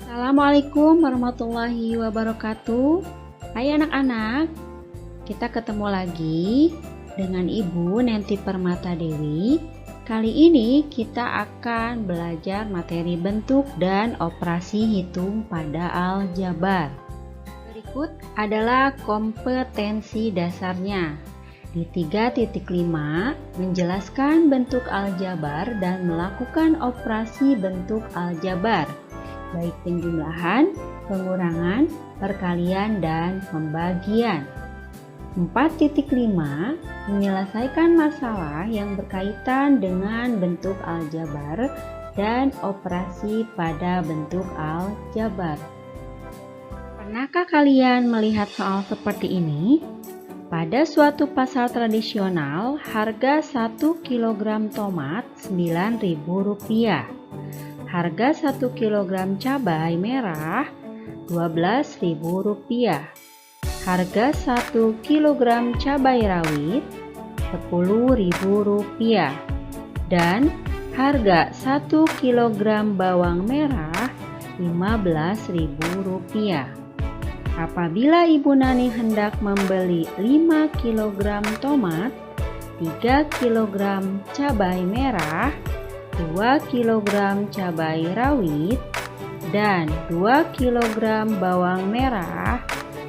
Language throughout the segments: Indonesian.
Assalamualaikum warahmatullahi wabarakatuh. Hai anak-anak, kita ketemu lagi dengan Ibu Nenti Permata Dewi. Kali ini kita akan belajar materi bentuk dan operasi hitung pada aljabar. Berikut adalah kompetensi dasarnya. Di 3.5 menjelaskan bentuk aljabar dan melakukan operasi bentuk aljabar, baik penjumlahan, pengurangan, perkalian, dan pembagian. 4.5 menyelesaikan masalah yang berkaitan dengan bentuk aljabar dan operasi pada bentuk aljabar. Pernahkah kalian melihat soal seperti ini? Pada suatu pasar tradisional, harga 1 kg tomat Rp9.000. Harga 1 kg cabai merah Rp12.000. Harga 1 kg cabai rawit Rp10.000. Dan harga 1 kg bawang merah Rp15.000. Apabila Ibu Nani hendak membeli 5 kg tomat, 3 kg cabai merah, 2 kg cabai rawit, dan 2 kg bawang merah,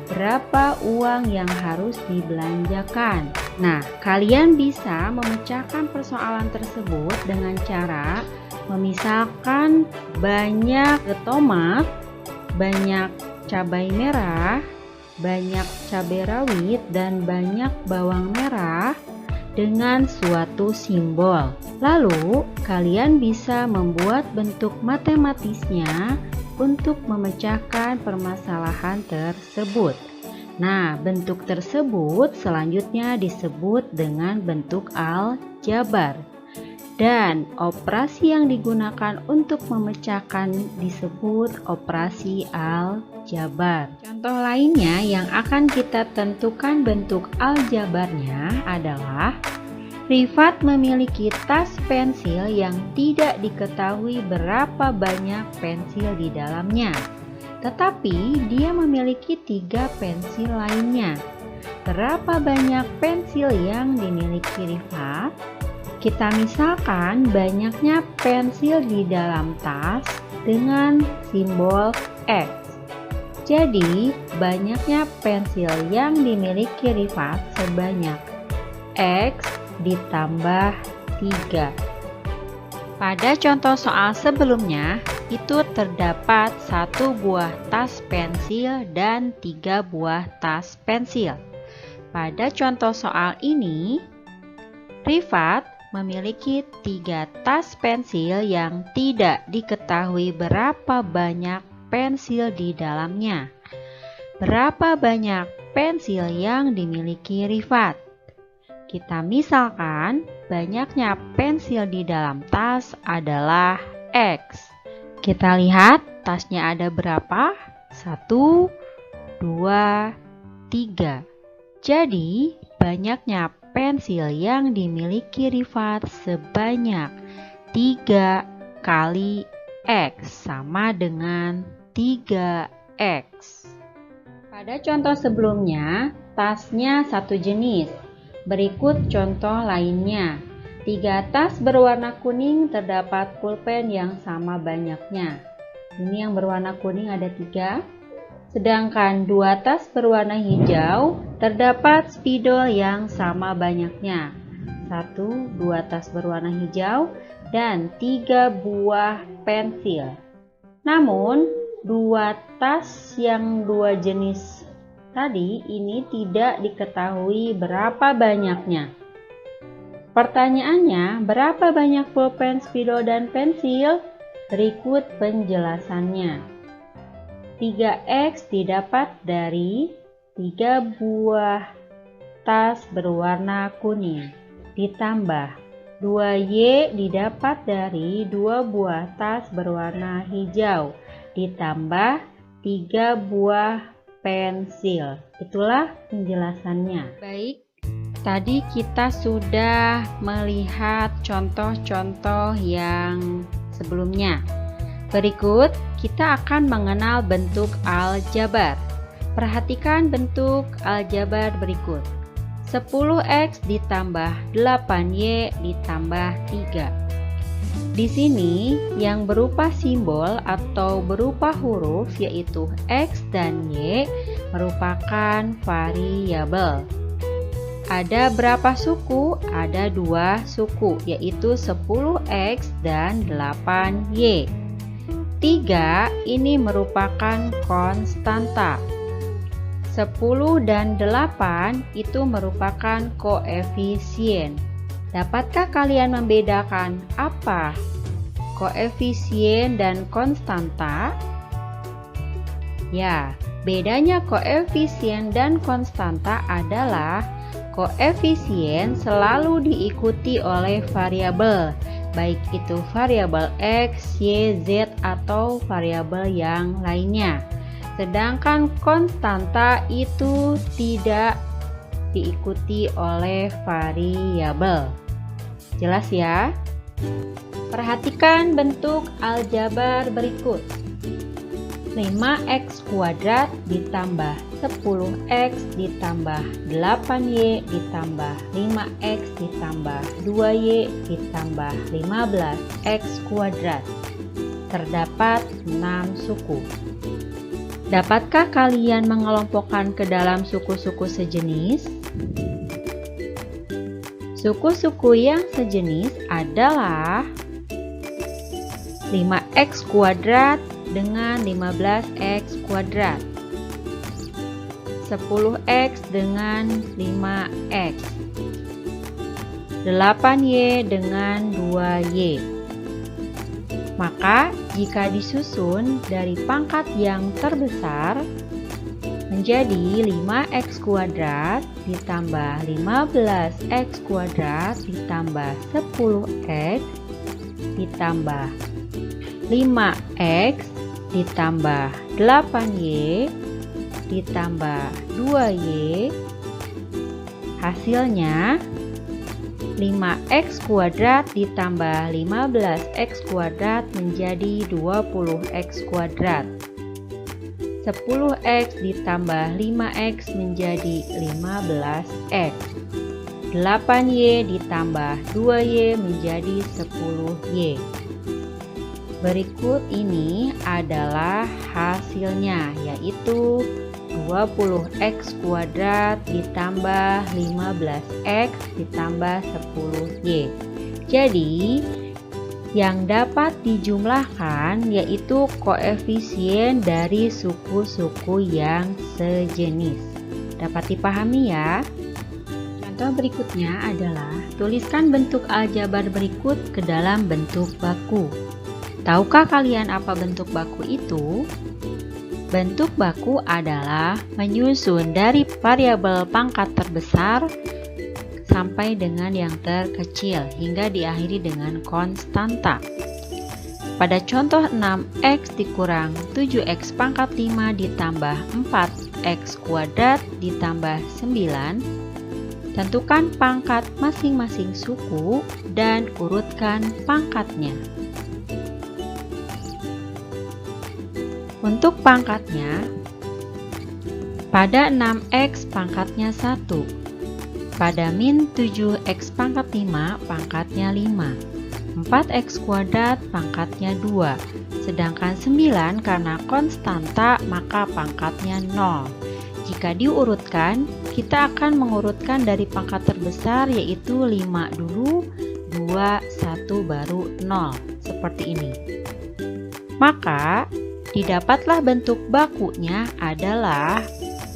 berapa uang yang harus dibelanjakan? Nah, kalian bisa memecahkan persoalan tersebut dengan cara memisahkan banyak tomat, banyak cabai merah, banyak cabai rawit, dan banyak bawang merah dengan suatu simbol. Lalu, kalian bisa membuat bentuk matematisnya untuk memecahkan permasalahan tersebut. Nah, bentuk tersebut selanjutnya disebut dengan bentuk aljabar. Dan operasi yang digunakan untuk memecahkan disebut operasi aljabar. Contoh lainnya yang akan kita tentukan bentuk aljabarnya adalah Rifat memiliki tas pensil yang tidak diketahui berapa banyak pensil di dalamnya. Tetapi dia memiliki 3 pensil lainnya. Berapa banyak pensil yang dimiliki Rifat? Kita misalkan banyaknya pensil di dalam tas dengan simbol X. Jadi, banyaknya pensil yang dimiliki Rifat sebanyak X ditambah 3. Pada contoh soal sebelumnya, itu terdapat 1 buah tas pensil dan 3 buah tas pensil. Pada contoh soal ini, Rifat memiliki 3 tas pensil yang tidak diketahui berapa banyak pensil di dalamnya. Berapa banyak pensil yang dimiliki Rifat? Kita misalkan banyaknya pensil di dalam tas adalah X. Kita lihat tasnya ada berapa? 1, 2, 3. Jadi banyaknya pensil yang dimiliki Rifat sebanyak 3 kali X sama dengan 3X. Pada contoh sebelumnya, tasnya satu jenis. Berikut contoh lainnya. 3 tas berwarna kuning terdapat pulpen yang sama banyaknya. Ini yang berwarna kuning ada 3. Sedangkan 2 tas berwarna hijau terdapat spidol yang sama banyaknya. 1, 2 tas berwarna hijau dan 3 buah pensil. Namun 2 tas yang 2 jenis tadi ini tidak diketahui berapa banyaknya. Pertanyaannya, berapa banyak pulpen, spidol, dan pensil? Berikut penjelasannya. 3X didapat dari 3 buah tas berwarna kuning, ditambah 2Y didapat dari 2 buah tas berwarna hijau, ditambah 3 buah pensil. Itulah penjelasannya. Baik, tadi kita sudah melihat contoh-contoh yang sebelumnya. Berikut, kita akan mengenal bentuk aljabar. Perhatikan bentuk aljabar berikut. 10x ditambah 8y ditambah 3. Di sini, yang berupa simbol atau berupa huruf yaitu x dan y merupakan variabel. Ada berapa suku? Ada 2 suku, yaitu 10x dan 8y. 3 ini merupakan konstanta. 10 dan 8 itu merupakan koefisien. Dapatkah kalian membedakan apa koefisien dan konstanta? Ya, bedanya koefisien dan konstanta adalah koefisien selalu diikuti oleh variabel, baik itu variabel X, Y, Z, atau variabel yang lainnya. Sedangkan konstanta itu tidak diikuti oleh variabel. Jelas ya? Perhatikan bentuk aljabar berikut. 5x kuadrat ditambah 10x ditambah 8y ditambah 5x ditambah 2y ditambah 15x kuadrat. Terdapat 6 suku. Dapatkah kalian mengelompokkan ke dalam suku-suku sejenis? Suku-suku yang sejenis adalah 5x kuadrat dengan 15x kuadrat, 10x dengan 5x, 8y dengan 2y. Maka jika disusun dari pangkat yang terbesar menjadi 5x kuadrat ditambah 15x kuadrat ditambah 10x ditambah 5x ditambah 8y ditambah 2y, hasilnya 5x kuadrat ditambah 15x kuadrat menjadi 20x kuadrat. 10x ditambah 5x menjadi 15x. 8y ditambah 2y menjadi 10y. Berikut ini adalah hasilnya, yaitu 20x kuadrat ditambah 15x ditambah 10y. Jadi, yang dapat dijumlahkan yaitu koefisien dari suku-suku yang sejenis. Dapat dipahami ya? Contoh berikutnya adalah tuliskan bentuk aljabar berikut ke dalam bentuk baku. Tahukah kalian apa bentuk baku itu? Bentuk baku adalah menyusun dari variabel pangkat terbesar sampai dengan yang terkecil hingga diakhiri dengan konstanta. Pada contoh 6x dikurang 7x pangkat 5 ditambah 4x kuadrat ditambah 9, tentukan pangkat masing-masing suku dan urutkan pangkatnya. Untuk pangkatnya, pada 6x pangkatnya 1, pada min 7x pangkat 5 pangkatnya 5, 4x kuadrat pangkatnya 2, sedangkan 9 karena konstanta maka pangkatnya 0. Jika diurutkan, kita akan mengurutkan dari pangkat terbesar yaitu 5 dulu, 2, 1 baru 0, seperti ini. Maka didapatlah bentuk bakunya adalah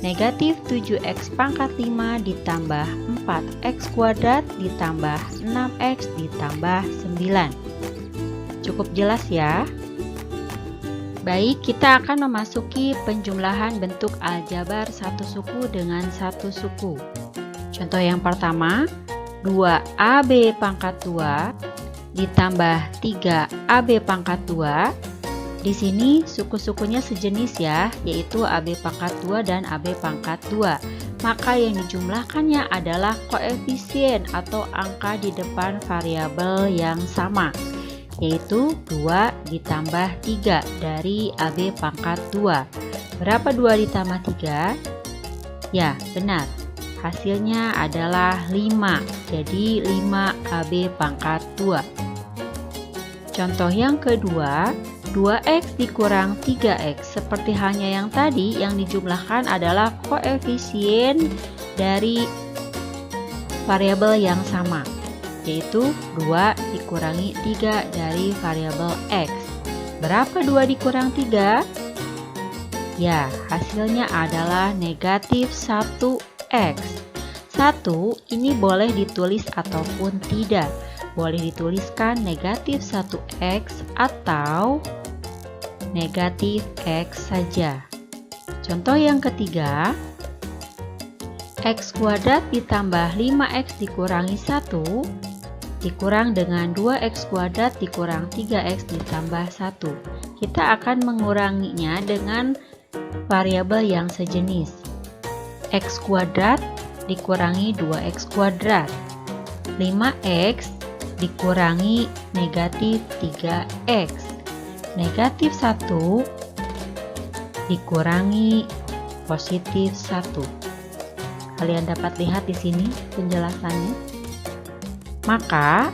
negatif 7x pangkat 5 ditambah 4x kuadrat ditambah 6x ditambah 9. Cukup jelas ya? Baik, kita akan memasuki penjumlahan bentuk aljabar satu suku dengan satu suku. Contoh yang pertama, 2ab pangkat 2 ditambah 3ab pangkat 2. Di sini suku-sukunya sejenis ya, yaitu AB pangkat 2 dan AB pangkat 2. Maka yang dijumlahkannya adalah koefisien atau angka di depan variabel yang sama, yaitu 2 ditambah 3 dari AB pangkat 2. Berapa 2 ditambah 3? Ya, benar. Hasilnya adalah 5. Jadi 5 AB pangkat 2. Contoh yang kedua, 2x dikurang 3x. Seperti halnya yang tadi, yang dijumlahkan adalah koefisien dari variabel yang sama, yaitu 2 dikurangi 3 dari variabel x. Berapa 2 dikurang 3? Ya, hasilnya adalah negatif 1x. 1 ini boleh ditulis ataupun tidak. Boleh dituliskan negatif 1x atau negatif x saja. Contoh yang ketiga, x kuadrat ditambah 5x dikurangi 1 dikurang dengan 2x kuadrat dikurang 3x ditambah 1. Kita akan menguranginya dengan variabel yang sejenis. X kuadrat dikurangi 2x kuadrat. 5x dikurangi negatif 3x. Negatif 1 dikurangi positif 1. Kalian dapat lihat di sini penjelasannya. Maka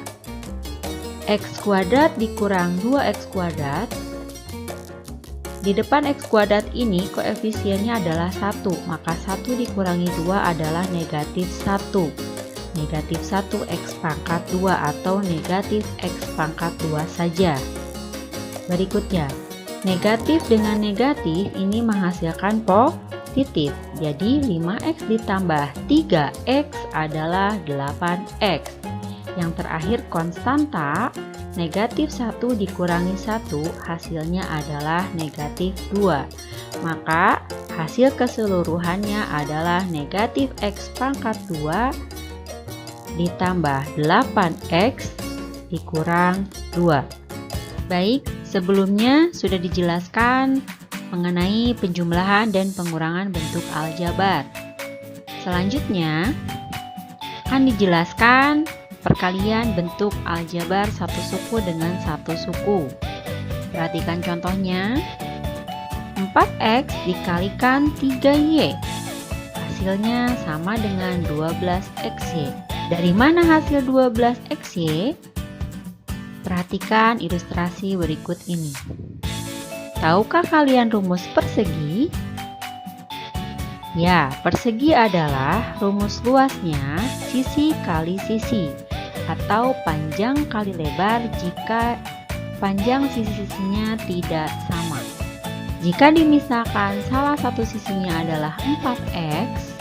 x kuadrat dikurang 2x kuadrat. Di depan x kuadrat ini koefisiennya adalah 1, maka 1 dikurangi 2 adalah negatif 1. Negatif 1 x pangkat 2 atau negatif x pangkat 2 saja. Berikutnya, negatif dengan negatif ini menghasilkan positif. Jadi 5x ditambah 3x adalah 8x. Yang terakhir konstanta, negatif 1 dikurangi 1 hasilnya adalah negatif 2. Maka hasil keseluruhannya adalah negatif x pangkat 2 ditambah 8x dikurang 2. Baik, sebelumnya sudah dijelaskan mengenai penjumlahan dan pengurangan bentuk aljabar. Selanjutnya akan dijelaskan perkalian bentuk aljabar satu suku dengan satu suku. Perhatikan contohnya. 4x dikalikan 3y. Hasilnya sama dengan 12xy. Dari mana hasil 12xy? Perhatikan ilustrasi berikut ini. Tahukah kalian rumus persegi? Ya, persegi adalah rumus luasnya sisi kali sisi atau panjang kali lebar jika panjang sisi-sisinya tidak sama. Jika misalkan salah satu sisinya adalah 4x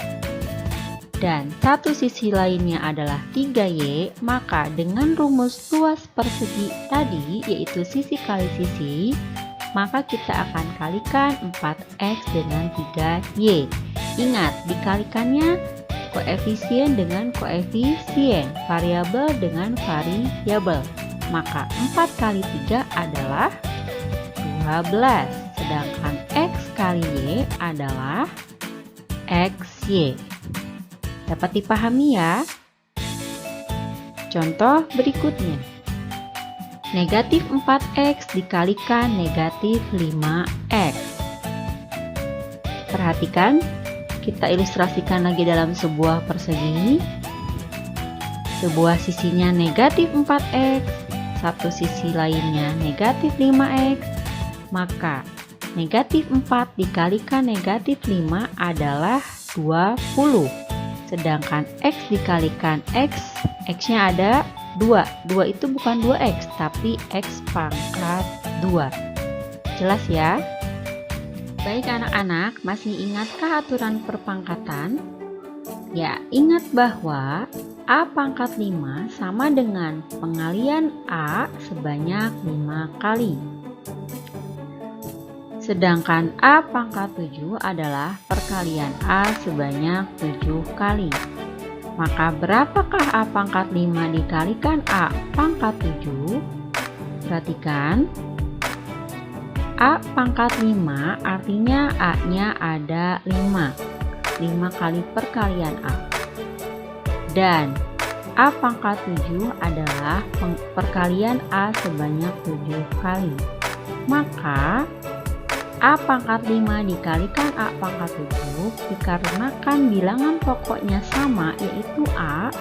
dan satu sisi lainnya adalah 3y, maka dengan rumus luas persegi tadi, yaitu sisi kali sisi, maka kita akan kalikan 4x dengan 3y. Ingat, dikalikannya koefisien dengan koefisien, variabel dengan variabel. Maka 4 kali 3 adalah 12, sedangkan x kali y adalah xy. Dapat dipahami ya? Contoh berikutnya. Negatif 4x dikalikan negatif 5x. Perhatikan, kita ilustrasikan lagi dalam sebuah persegi. Sebuah sisinya negatif 4x, satu sisi lainnya negatif 5x. Maka negatif 4 dikalikan negatif 5 adalah 20. Sedangkan x dikalikan x, x-nya ada 2. 2 itu bukan 2x, tapi x pangkat 2. Jelas ya? Baik anak-anak, masih ingatkah aturan perpangkatan? Ya, ingat bahwa A pangkat 5 sama dengan pengalian A sebanyak 5 kali. Sedangkan A pangkat 7 adalah perkalian A sebanyak 7 kali. Maka berapakah A pangkat 5 dikalikan A pangkat 7? Perhatikan. A pangkat 5 artinya A-nya ada 5. 5 kali perkalian A. Dan A pangkat 7 adalah perkalian A sebanyak 7 kali. Maka A pangkat 5 dikalikan A pangkat 7 dikarenakan bilangan pokoknya sama yaitu A,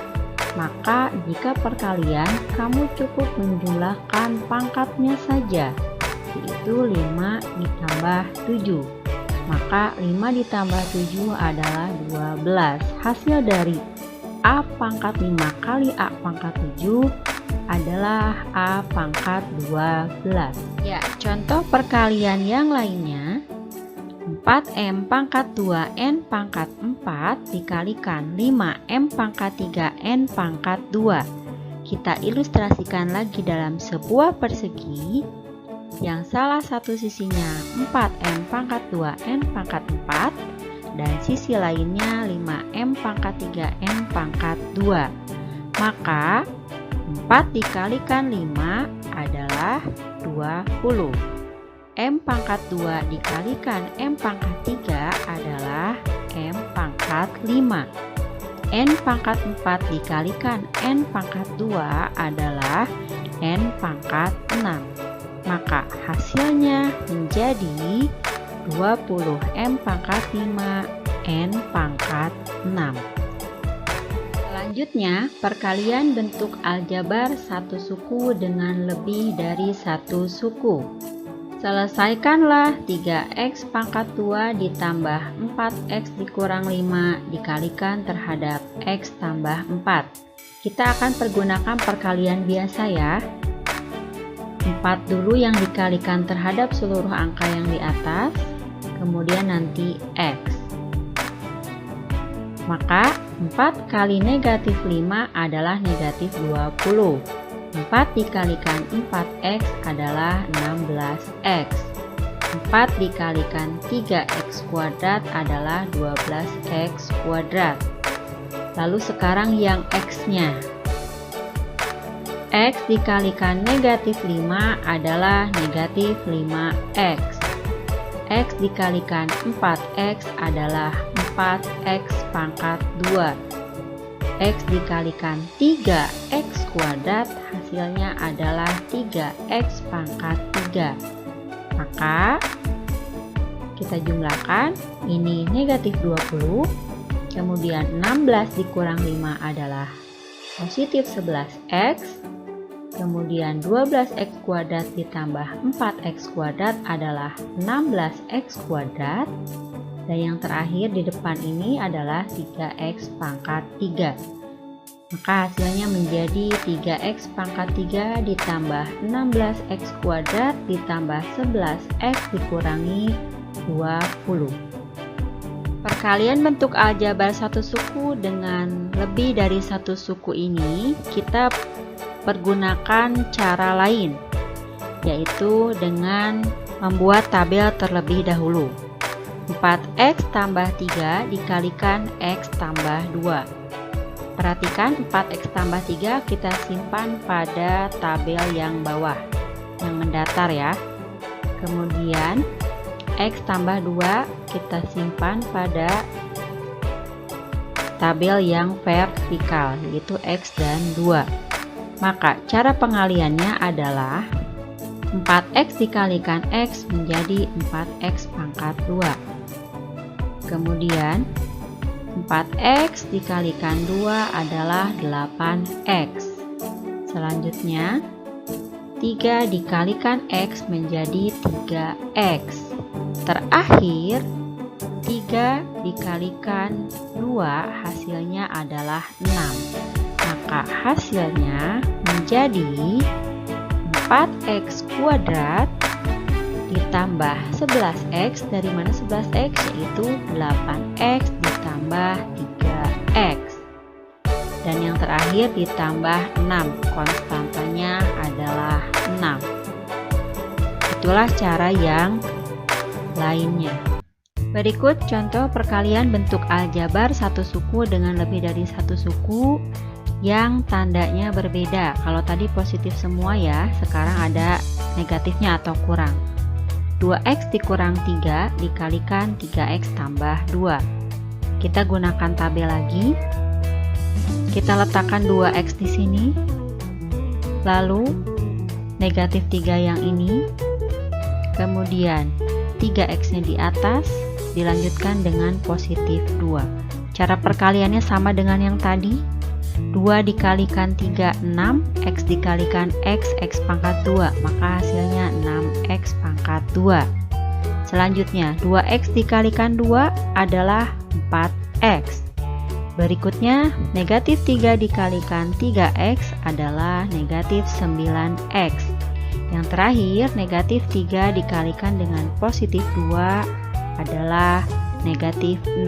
maka jika perkalian kamu cukup menjumlahkan pangkatnya saja, yaitu 5 ditambah 7. Maka 5 ditambah 7 adalah 12. Hasil dari A pangkat 5 kali A pangkat 7 adalah A pangkat 12. Ya, contoh perkalian yang lainnya, 4M pangkat 2N pangkat 4 dikalikan 5M pangkat 3N pangkat 2. Kita ilustrasikan lagi dalam sebuah persegi yang salah satu sisinya 4M pangkat 2N pangkat 4 dan sisi lainnya 5M pangkat 3N pangkat 2. Maka 4 dikalikan 5 adalah 20. M pangkat 2 dikalikan M pangkat 3 adalah M pangkat 5. N pangkat 4 dikalikan N pangkat 2 adalah N pangkat 6. Maka hasilnya menjadi 20 M pangkat 5 N pangkat 6. Selanjutnya, perkalian bentuk aljabar satu suku dengan lebih dari satu suku. Selesaikanlah 3x pangkat 2 ditambah 4x dikurang 5 dikalikan terhadap x tambah 4. Kita akan pergunakan perkalian biasa ya. 4 dulu yang dikalikan terhadap seluruh angka yang di atas, kemudian nanti x. Maka 4 kali negatif 5 adalah negatif 20. 4 dikalikan 4x adalah 16x. 4 dikalikan 3x kuadrat adalah 12x kuadrat. Lalu sekarang yang x-nya. X dikalikan negatif 5 adalah negatif 5x. X dikalikan 4x adalah 4x pangkat 2. X dikalikan 3x kuadrat hasilnya adalah 3x pangkat 3. Maka kita jumlahkan, ini negatif 20, kemudian 16 dikurang 5 adalah positif 11x, kemudian 12x kuadrat ditambah 4x kuadrat adalah 16x kuadrat, dan yang terakhir di depan ini adalah 3x pangkat 3. Maka hasilnya menjadi 3x pangkat 3 ditambah 16x kuadrat ditambah 11x dikurangi 20. Perkalian bentuk aljabar satu suku dengan lebih dari satu suku ini kita pergunakan cara lain, yaitu dengan membuat tabel terlebih dahulu. 4x tambah 3 dikalikan x tambah 2. Perhatikan 4x tambah 3 kita simpan pada tabel yang bawah, yang mendatar ya. Kemudian x tambah 2 kita simpan pada tabel yang vertikal, yaitu x dan 2. Maka cara pengaliannya adalah 4x dikalikan x menjadi 4x pangkat 2. Kemudian 4x dikalikan 2 adalah 8x. Selanjutnya 3 dikalikan x menjadi 3x. Terakhir 3 dikalikan 2 hasilnya adalah 6. Maka hasilnya menjadi 4x kuadrat ditambah 11x. Dari mana 11x? Yaitu 8x ditambah 3x. Dan yang terakhir ditambah 6. Konstantanya adalah 6. Itulah cara yang lainnya. Berikut contoh perkalian bentuk aljabar satu suku dengan lebih dari satu suku yang tandanya berbeda. Kalau tadi positif semua ya, sekarang ada negatifnya atau kurang. 2x dikurang 3 dikalikan 3x tambah 2. Kita gunakan tabel lagi. Kita letakkan 2x di sini. Lalu negatif 3 yang ini. Kemudian 3x-nya di atas, dilanjutkan dengan positif 2. Cara perkaliannya sama dengan yang tadi. 2 dikalikan 3, 6. X dikalikan X pangkat 2. Maka hasilnya 6x pangkat 2. Selanjutnya 2x dikalikan 2 adalah 4x. Berikutnya negatif 3 dikalikan 3x adalah negatif 9x. Yang terakhir negatif 3 dikalikan dengan positif 2 adalah negatif 6.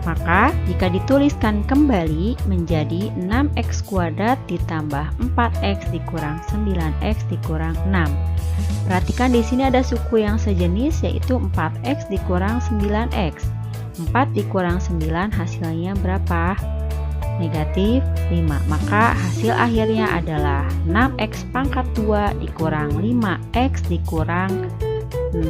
Maka jika dituliskan kembali menjadi 6x kuadrat ditambah 4x dikurang 9x dikurang 6. Perhatikan di sini ada suku yang sejenis, yaitu 4x dikurang 9x. 4 dikurang 9 hasilnya berapa? Negatif 5. Maka hasil akhirnya adalah 6x pangkat 2 dikurang 5x dikurang 6.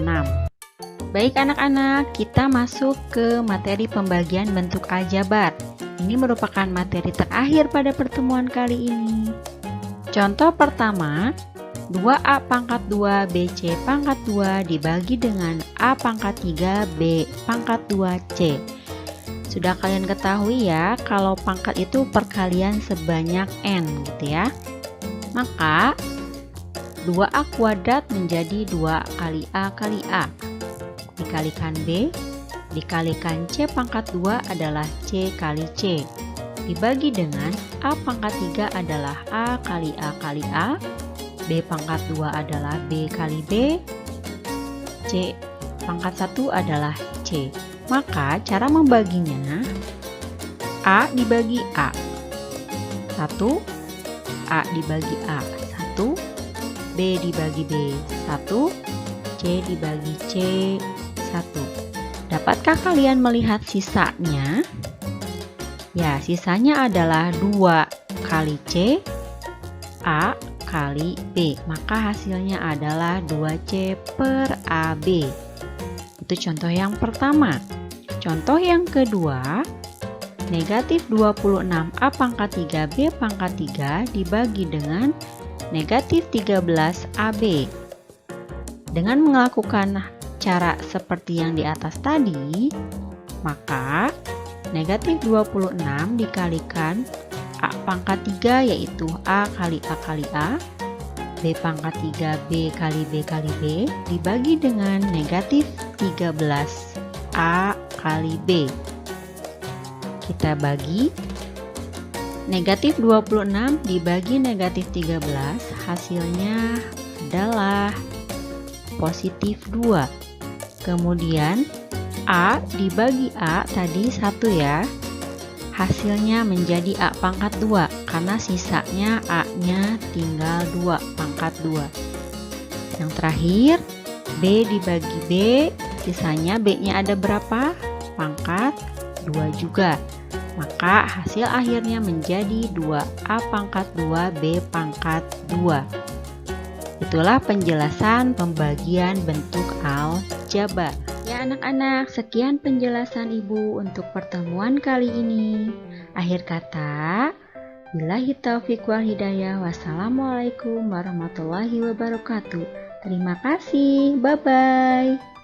Baik anak-anak, kita masuk ke materi pembagian bentuk aljabar. Ini merupakan materi terakhir pada pertemuan kali ini. Contoh pertama, 2a pangkat 2 bc pangkat 2 dibagi dengan a pangkat 3 b pangkat 2 c. Sudah kalian ketahui ya, kalau pangkat itu perkalian sebanyak n gitu ya. Maka 2a kuadrat menjadi 2 kali a kali a dikalikan b dikalikan c pangkat 2 adalah c kali c dibagi dengan a pangkat 3 adalah a kali a kali a, b pangkat 2 adalah b kali b, c pangkat 1 adalah c. Maka cara membaginya, a dibagi a 1, a dibagi a 1, b dibagi b 1, c dibagi c 1. Dapatkah kalian melihat sisanya? Ya, sisanya adalah 2 kali c, a kali b. Maka hasilnya adalah 2c per ab. Itu contoh yang pertama. Contoh yang kedua, negatif 26a pangkat 3b pangkat 3 dibagi dengan negatif 13ab. Dengan melakukan cara seperti yang di atas tadi, maka negatif 26 dikalikan a pangkat 3 yaitu a kali a kali a, b pangkat 3 b kali b kali b dibagi dengan negatif 13a kali b. Kita bagi negatif 26 dibagi negatif 13, hasilnya adalah positif 2. Kemudian a dibagi a tadi 1 ya, hasilnya menjadi a pangkat 2 karena sisanya a nya tinggal 2 pangkat 2. Yang terakhir b dibagi b, sisanya b nya ada berapa? Pangkat 2 juga. Maka hasil akhirnya menjadi 2a pangkat 2 b pangkat 2. Itulah penjelasan pembagian bentuk aljabar. Ya anak-anak, sekian penjelasan Ibu untuk pertemuan kali ini. Akhir kata, billahi taufiq wal hidayah. Wassalamualaikum warahmatullahi wabarakatuh. Terima kasih. Bye-bye.